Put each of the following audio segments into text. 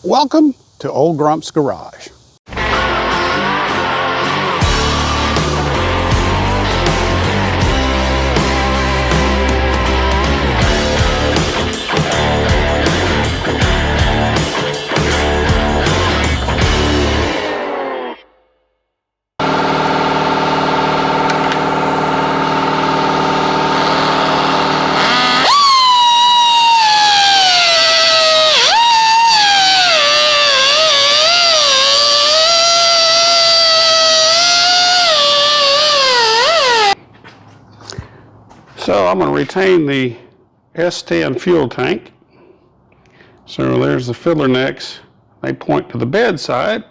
Welcome to Old Grump's Garage. So I'm going to retain the S-10 fuel tank. So there's the filler necks. They point to the bed side.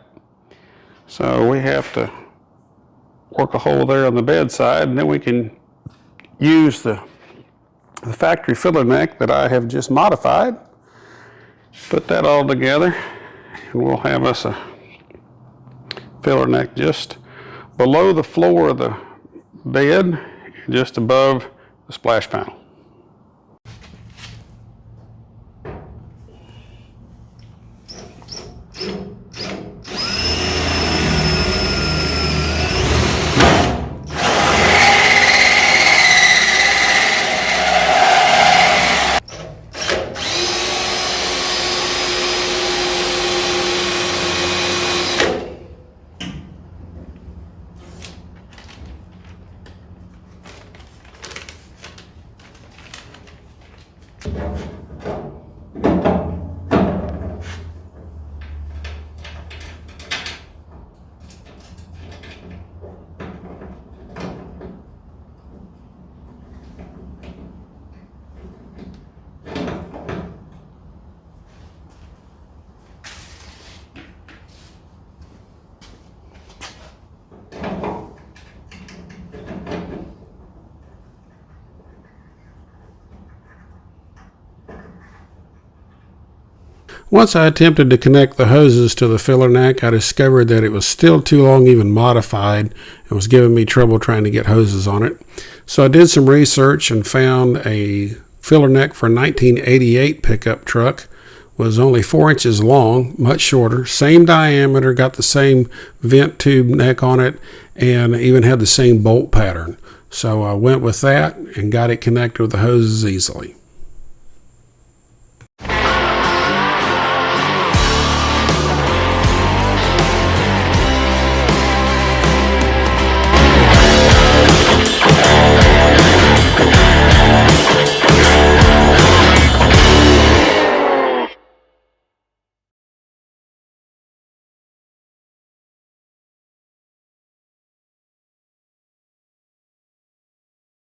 So we have to work a hole there on the bed side, and then we can use the factory filler neck that I have just modified. Put that all together, and we'll have us a filler neck just below the floor of the bed, just above the splash panel. Once I attempted to connect the hoses to the filler neck, I discovered that it was still too long even modified. It was giving me trouble trying to get hoses on it. So I did some research and found a filler neck for a 1988 pickup truck. Was only 4 inches long, much shorter, same diameter, got the same vent tube neck on it, and even had the same bolt pattern. So I went with that and got it connected with the hoses easily.